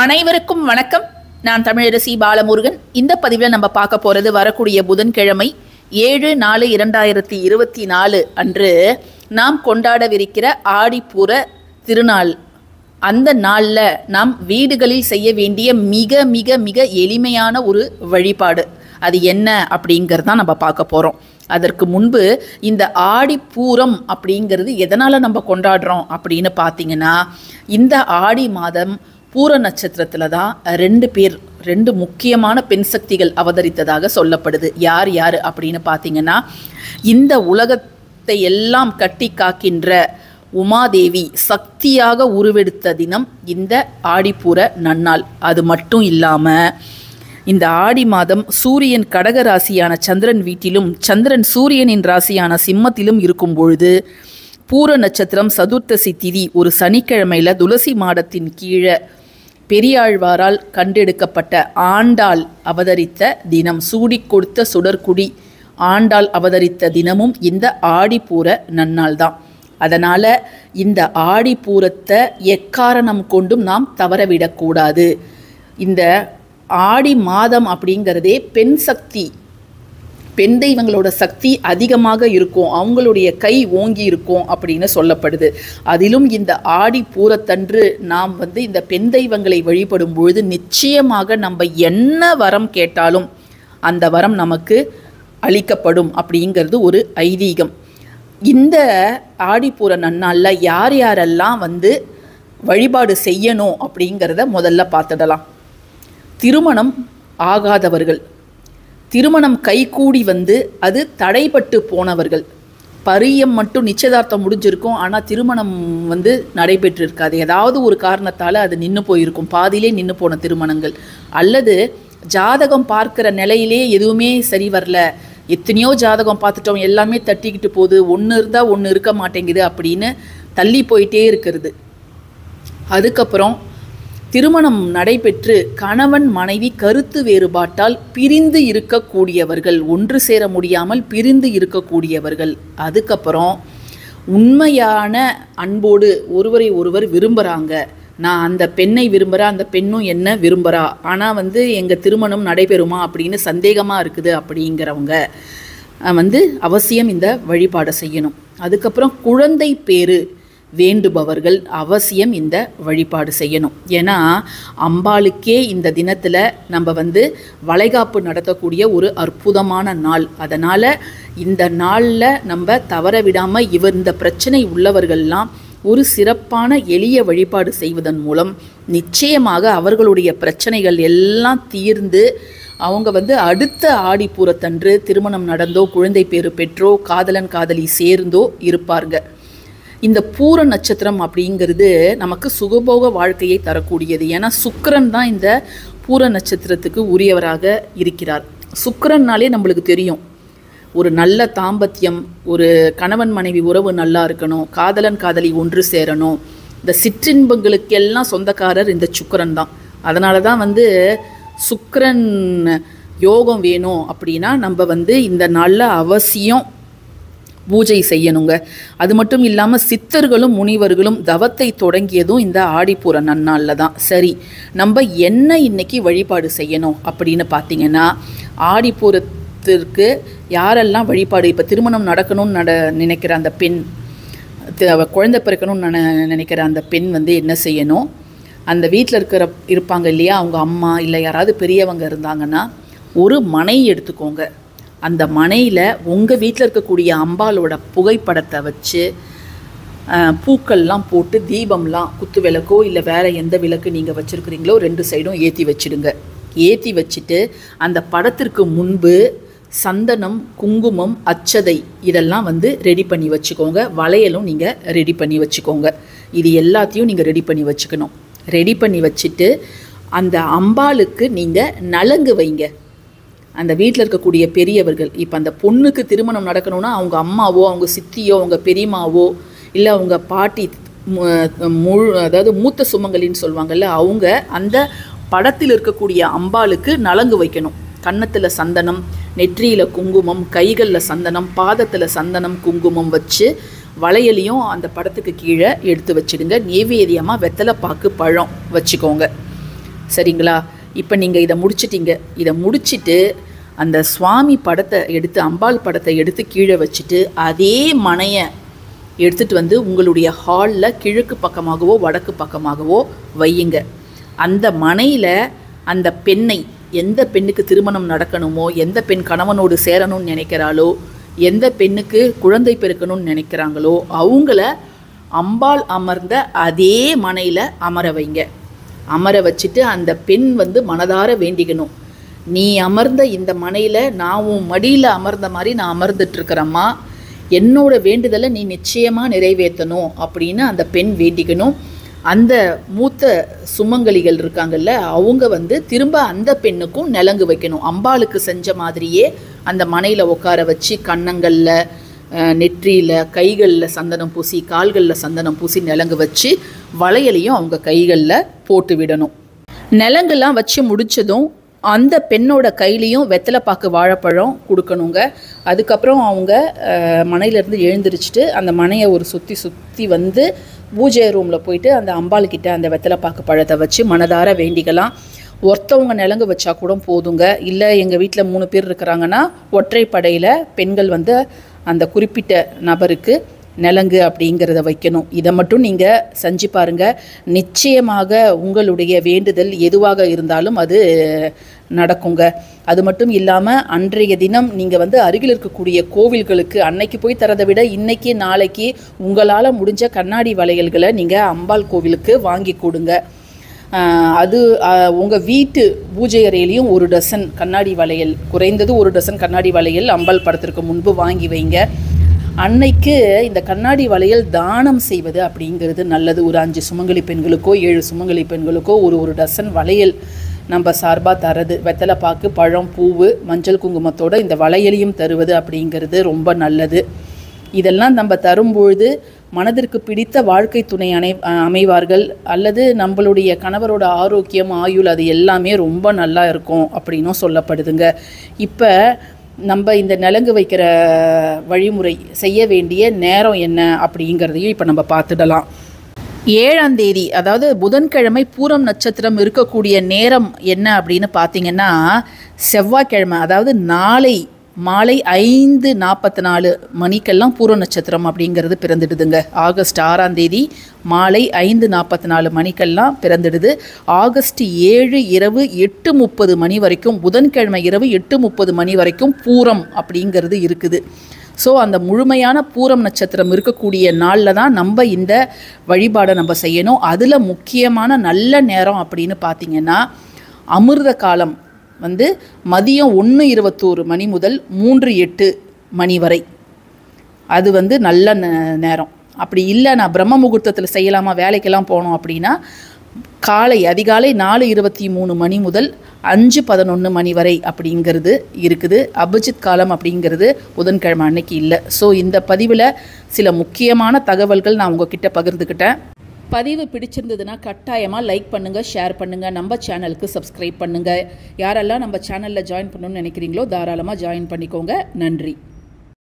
அனைவருக்கும் வணக்கம். நான் தமிழரசி பாலமுருகன். இந்த பதிவில் நம்ம பார்க்க போகிறது வரக்கூடிய புதன்கிழமை 7/4/2024 அன்று நாம் கொண்டாடவிருக்கிற ஆடிப்பூர திருநாள். அந்த நாளில் நாம் வீடுகளில் செய்ய வேண்டிய மிக மிக மிக எளிமையான ஒரு வழிபாடு அது என்ன அப்படிங்கிறதான் நம்ம பார்க்க போகிறோம். அதற்கு முன்பு இந்த ஆடிப்பூரம் அப்படிங்கிறது எதனால் நம்ம கொண்டாடுறோம் அப்படின்னு பார்த்தீங்கன்னா, இந்த ஆடி மாதம் பூர நட்சத்திரத்தில் தான் ரெண்டு முக்கியமான பெண் சக்திகள் அவதரித்ததாக சொல்லப்படுது. யார் யார் அப்படின்னு பார்த்தீங்கன்னா, இந்த உலகத்தை எல்லாம் கட்டி காக்கின்ற உமாதேவி சக்தியாக உருவெடுத்த தினம் இந்த ஆடிப்பூர நன்னாள். அது மட்டும் இல்லாமல் இந்த ஆடி மாதம் சூரியன் கடக ராசியான சந்திரன் வீட்டிலும் சந்திரன் சூரியனின் ராசியான சிம்மத்திலும் இருக்கும் பொழுது பூர நட்சத்திரம் சதுர்த்தசி திதி ஒரு சனிக்கிழமையில் துளசி மாடத்தின் கீழே பெரியாழ்வாரால் கண்டெடுக்கப்பட்ட ஆண்டாள் அவதரித்த தினம், சூடி கொடுத்த சுடற்குடி ஆண்டாள் அவதரித்த தினமும் இந்த ஆடிப்பூர நன்னாள் தான். அதனால் இந்த ஆடிப்பூரத்தை எக்காரணம் கொண்டும் நாம் தவறவிடக்கூடாது. இந்த ஆடி மாதம் அப்படிங்கிறதே பெண் சக்தி, பெண் தெய்வங்களோட சக்தி அதிகமாக இருக்கும், அவங்களுடைய கை ஓங்கி இருக்கும் அப்படின்னு சொல்லப்படுது. அதிலும் இந்த ஆடி பூரத்தன்று நாம் இந்த பெண் தெய்வங்களை வழிபடும் பொழுது நிச்சயமாக நம்ம என்ன வரம் கேட்டாலும் அந்த வரம் நமக்கு அளிக்கப்படும் அப்படிங்கிறது ஒரு ஐதீகம். இந்த ஆடிப்பூர நன்னாளில் யார் யாரெல்லாம் வழிபாடு செய்யணும் அப்படிங்கிறத முதல்ல பார்த்துடலாம். திருமணம் ஆகாதவர்கள், திருமணம் கைகூடி அது தடைப்பட்டு போனவர்கள், பரியம் மட்டும் நிச்சயதார்த்தம் முடிஞ்சிருக்கும் ஆனால் திருமணம் நடைபெற்றிருக்காது, ஏதாவது ஒரு காரணத்தால் அது நின்று போயிருக்கும், பாதியிலே நின்று போன திருமணங்கள், அல்லது ஜாதகம் பார்க்குற நிலையிலே எதுவுமே சரி வரல, எத்தனையோ ஜாதகம் பார்த்துட்டோம் எல்லாமே தட்டிக்கிட்டு போகுது, ஒன்று இருந்தால் ஒன்று இருக்க மாட்டேங்குது அப்படின்னு தள்ளி போயிட்டே இருக்கிறது. அதுக்கப்புறம் திருமணம் நடைபெற்று கணவன் மனைவி கருத்து வேறுபாட்டால் பிரிந்து இருக்கக்கூடியவர்கள், ஒன்று சேர முடியாமல் பிரிந்து இருக்கக்கூடியவர்கள். அதுக்கப்புறம் உண்மையான அன்போடு ஒருவரை ஒருவர் விரும்புகிறாங்க, நான் அந்த பெண்ணை விரும்புகிறேன், அந்த பெண்ணும் என்ன விரும்புகிறா, ஆனால் எங்கள் திருமணம் நடைபெறுமா அப்படின்னு சந்தேகமாக இருக்குது அப்படிங்கிறவங்க அவசியம் இந்த வழிபாடை செய்யணும். அதுக்கப்புறம் குழந்தை பேரு வேண்டுபவர்கள் அவசியம் இந்த வழிபாடு செய்யணும். ஏன்னா அம்பாளுக்கே இந்த தினத்தில் நம்ம வளைகாப்பு நடத்தக்கூடிய ஒரு அற்புதமான நாள். அதனால் இந்த நாளில் நம்ம தவற விடாமல் இந்த பிரச்சனை உள்ளவர்கள்லாம் ஒரு சிறப்பான எளிய வழிபாடு செய்வதன் மூலம் நிச்சயமாக அவர்களுடைய பிரச்சனைகள் எல்லாம் தீர்ந்து அவங்க அடுத்த ஆடிப்பூரத்தன்று திருமணம் நடந்தோ குழந்தை பேறு பெற்றோ காதலன் காதலி சேர்ந்தோ இருப்பார்ங்க. இந்த பூர நட்சத்திரம் அப்படிங்கிறது நமக்கு சுகபோக வாழ்க்கையை தரக்கூடியது. ஏன்னா சுக்கிரன் தான் இந்த பூர நட்சத்திரத்துக்கு உரியவராக இருக்கிறார். சுக்கிரன்னாலே நம்மளுக்கு தெரியும், ஒரு நல்ல தாம்பத்தியம், ஒரு கணவன் மனைவி உறவு நல்லா இருக்கணும், காதலன் காதலி ஒன்று சேரணும், இந்த சிற்றின்பங்களுக்கெல்லாம் சொந்தக்காரர் இந்த சுக்கிரன் தான். அதனால தான் சுக்கிரன் யோகம் வேணும் அப்படின்னா நம்ம இந்த நாளில் அவசியம் பூஜை செய்யணுங்க. அது மட்டும் இல்லாமல் சித்தர்களும் முனிவர்களும் தவத்தை தொடங்கியதும் இந்த ஆடிப்பூர நன்னாளில் தான். சரி, நம்ம என்ன இன்னைக்கு வழிபாடு செய்யணும் அப்படின்னு பார்த்தீங்கன்னா, ஆடிப்பூரத்திற்கு யாரெல்லாம் வழிபாடு, இப்போ திருமணம் நடக்கணும்னு நினைக்கிற அந்த பெண், குழந்தை பிறக்கணும்னு நினைக்கிற அந்த பெண் என்ன செய்யணும், அந்த வீட்டில் இருப்பாங்க இல்லையா, அவங்க அம்மா இல்லை யாராவது பெரியவங்க இருந்தாங்கன்னா ஒரு மனை எடுத்துக்கோங்க. அந்த மனையில் உங்கள் வீட்டில் இருக்கக்கூடிய அம்பாலோட புகைப்படத்தை வச்சு பூக்கள்லாம் போட்டு தீபம்லாம், குத்து விளக்கோ இல்லை வேறு எந்த விளக்கு நீங்கள் வச்சுருக்கிறீங்களோ 2 சைடும் ஏற்றி வச்சுடுங்க. ஏற்றி வச்சுட்டு அந்த படத்திற்கு முன்பு சந்தனம், குங்குமம், அச்சதை இதெல்லாம் ரெடி பண்ணி வச்சுக்கோங்க. வளையலும் நீங்கள் ரெடி பண்ணி வச்சுக்கோங்க. இது எல்லாத்தையும் நீங்கள் ரெடி பண்ணி வச்சுக்கணும். ரெடி பண்ணி வச்சுட்டு அந்த அம்பாளுக்கு நீங்கள் நலங்கு வைங்க. அந்த வீட்டில் இருக்கக்கூடிய பெரியவர்கள், இப்போ அந்த பொண்ணுக்கு திருமணம் நடக்கணும்னா அவங்க அம்மாவோ அவங்க சித்தியோ அவங்க பெரியம்மாவோ இல்லை அவங்க பாட்டி, அதாவது மூத்த சுமங்கலின்னு சொல்லுவாங்கள்ல, அவங்க அந்த படத்தில் இருக்கக்கூடிய அம்பாளுக்கு நலங்கு வைக்கணும். கன்னத்தில் சந்தனம், நெற்றியில் குங்குமம், கைகளில் சந்தனம், பாதத்தில் சந்தனம் குங்குமம் வச்சு வளையலையும் அந்த படத்துக்கு கீழே எடுத்து வச்சுடுங்க. நெய்வேத்தியமாக வெத்தலை பாக்கு பழம் வச்சுக்கோங்க. சரிங்களா? இப்போ நீங்கள் இதை முடிச்சிட்டிங்க. இதை முடிச்சுட்டு அந்த சுவாமி படத்தை எடுத்து, அம்பாள் படத்தை எடுத்து கீழே வச்சுட்டு அதே மனையை எடுத்துகிட்டு வந்து உங்களுடைய ஹாலில் கிழக்கு பக்கமாகவோ வடக்கு பக்கமாகவோ வையுங்க. அந்த மனையில் அந்த பெண்ணை, எந்த பெண்ணுக்கு திருமணம் நடக்கணுமோ, எந்த பெண் கணவனோடு சேரணும்னு நினைக்கிறாளோ, எந்த பெண்ணுக்கு குழந்தை பிறக்கணும்னு நினைக்கிறாங்களோ அவங்கள அம்பாள் அமர்ந்த அதே மனையில் அமர வைங்க. அமர வச்சுட்டு அந்த பெண் வந்து மனதார வேண்டிக்கணும், நீ அமர்ந்த இந்த மனையில் நான் உன் மடியில் அமர்ந்த மாதிரி நான் அமர்ந்துட்டுருக்கிறம்மா, என்னோட வேண்டுதலை நீ நிச்சயமாக நிறைவேற்றணும் அப்படின்னு அந்த பெண் வேண்டிக்கணும். அந்த மூத்த சுமங்கலிகள் இருக்காங்கல்ல, அவங்க வந்து திரும்ப அந்த பெண்ணுக்கும் நிலங்கு வைக்கணும். அம்பாளுக்கு செஞ்ச மாதிரியே அந்த மனையில் உட்கார வச்சு கன்னங்களில், நெற்றியில், கைகளில் சந்தனம் பூசி, கால்களில் சந்தனம் பூசி நிலங்கு வச்சு வளையலையும் அவங்க கைகளில் போட்டு விடணும். நிலங்கெல்லாம் வச்சு முடித்ததும் அந்த பெண்ணோட கையிலையும் வெத்தலைப்பாக்கு வாழைப்பழம் கொடுக்கணுங்க. அதுக்கப்புறம் அவங்க மனையிலேருந்து எழுந்திரிச்சிட்டு அந்த மனையை ஒரு சுற்றி வந்து பூஜை ரூமில் போயிட்டு அந்த அம்பாள்கிட்ட அந்த வெத்தலைப்பாக்கு பழத்தை வச்சு மனதார வேண்டிக்கலாம். ஒருத்தவங்க நிலங்கு வச்சா கூட போதுங்க. இல்லை எங்கள் வீட்டில் 3 பேர் இருக்கிறாங்கன்னா ஒற்றைப்படையில் பெண்கள் வந்து அந்த குறிப்பிட்ட நபருக்கு நிலங்கு அப்படிங்கிறத வைக்கணும். இதை மட்டும் நீங்கள் செஞ்சு பாருங்கள். நிச்சயமாக உங்களுடைய வேண்டுதல் எதுவாக இருந்தாலும் அது நடக்குங்க. அது மட்டும் இல்லாமல் அன்றைய தினம் நீங்கள் வந்து அருகில் இருக்கக்கூடிய கோவில்களுக்கு அன்னைக்கு போய் தரதை விட இன்றைக்கி நாளைக்கு உங்களால் முடிஞ்ச கண்ணாடி வளையல்களை நீங்கள் அம்பாள் கோவிலுக்கு வாங்கி கொடுங்க. அது உங்கள் வீட்டு பூஜை அறையிலையும் 1 டசன் கண்ணாடி வளையல், குறைந்தது 1 டசன் கண்ணாடி வளையல் அம்பாள் படத்திற்கு முன்பு வாங்கி வைங்க. அன்னைக்கு இந்த கண்ணாடி வளையல் தானம் செய்வது அப்படிங்கிறது நல்லது. ஒரு 5 சுமங்கலி பெண்களுக்கோ 7 சுமங்கலி பெண்களுக்கோ 1 டசன் வளையல் நம்ம சார்பாக தரது, வெத்தலைப்பாக்கு, பழம், பூவு, மஞ்சள் குங்குமத்தோடு இந்த வளையலையும் தருவது அப்படிங்கிறது ரொம்ப நல்லது. இதெல்லாம் நம்ம தரும்பொழுது மனதிற்கு பிடித்த வாழ்க்கை துணை அமைவார்கள், அல்லது நம்மளுடைய கணவரோட ஆரோக்கியம், ஆயுள் அது எல்லாமே ரொம்ப நல்லா இருக்கும் அப்படின்னும் சொல்லப்படுதுங்க. இப்போ நம்ம இந்த நிலங்கு வைக்கிற வழிமுறை செய்ய வேண்டிய நேரம் என்ன அப்படிங்கிறதையும் இப்போ நம்ம பார்த்துடலாம். 7ஆம் தேதி, அதாவது புதன்கிழமை பூரம் நட்சத்திரம் இருக்கக்கூடிய நேரம் என்ன அப்படின்னு பார்த்தீங்கன்னா செவ்வாய்க்கிழமை, அதாவது நாளை மாலை 5:44 மணிக்கெல்லாம் பூர நட்சத்திரம் அப்படிங்கிறது பிறந்துடுதுங்க. ஆகஸ்ட் 6ஆம் தேதி மாலை 5:44 மணிக்கெல்லாம் பிறந்துடுது. ஆகஸ்ட் 7 இரவு 8:30 மணி வரைக்கும், புதன்கிழமை இரவு 8:30 மணி வரைக்கும் பூரம் அப்படிங்கிறது இருக்குது. ஸோ அந்த முழுமையான பூரம் நட்சத்திரம் இருக்கக்கூடிய நாளில் தான் நம்ம இந்த வழிபாடை நம்ம செய்யணும். அதில் முக்கியமான நல்ல நேரம் அப்படின்னு பார்த்திங்கன்னா அமிர்த காலம் வந்து மதியம் 1:21 மணி முதல் 3:08 மணி வரை, அது வந்து நல்ல நேரம். அப்படி இல்லை நான் பிரம்ம முகூர்த்தத்தில் செய்யலாமா, வேலைக்கெல்லாம் போனோம் அப்படின்னா அதிகாலை 4:23 மணி முதல் 5:11 மணி வரை அப்படிங்கிறது இருக்குது. அபிஜித் காலம் அப்படிங்கிறது புதன்கிழமை அன்னைக்கு இல்லை. ஸோ இந்த பதிவில் சில முக்கியமான தகவல்கள் நான் உங்ககிட்ட பகிர்ந்துக்கிட்டேன். பதிவு பிடிச்சிருந்ததுன்னா கட்டாயமாக லைக் பண்ணுங்கள், ஷேர் பண்ணுங்கள், நம்ம சேனலுக்கு சப்ஸ்கிரைப் பண்ணுங்கள். யாரெல்லாம் நம்ம சேனலில் ஜாயின் பண்ணணும்னு நினைக்கிறீங்களோ தாராளமாக ஜாயின் பண்ணிக்கோங்க. நன்றி.